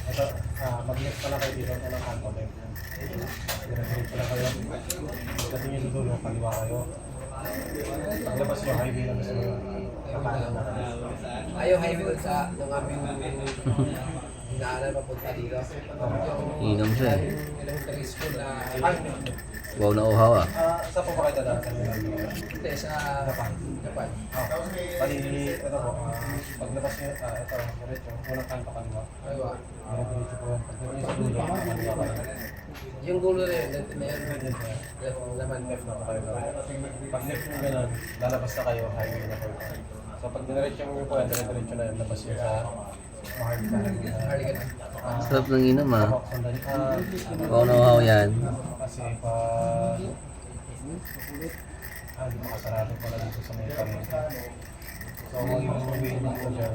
Ito, mag-left pa lang kayo dito. Ito ng kanto. Diretso lang kayo. Pagdating nyo sa dulo, kaliwa kayo. Paglabas nyo, highway lang sa kapanan na kayo. Ayaw highway doon sa nung aming hinaanan papunta dito. Inom siya eh. Yung elementary school na Wow na uhaw ah. Sa po ba kayo dadaan? hindi sa Japan. Japan. Bali, ito po, paglabas nyo, ito, diretso, unang kanto kaliwa. Ayaw. Diretso po yan. Pagdating nyo sa dulo, kaliwa ka lang. Yung dulo na yun, na yan. Left Naman. na po kayo. Pag left nyo ganun, lalabas na kayo, highway na po. So pag diniretso nyo po yan, diretso na yun, labas nyo sa Harley ka na. Sarap ng inom ah. Sundan, Wow na uhaw yan. kasi pa makasarado pala dito sa may palengke. So, mag-uwi na po dyan.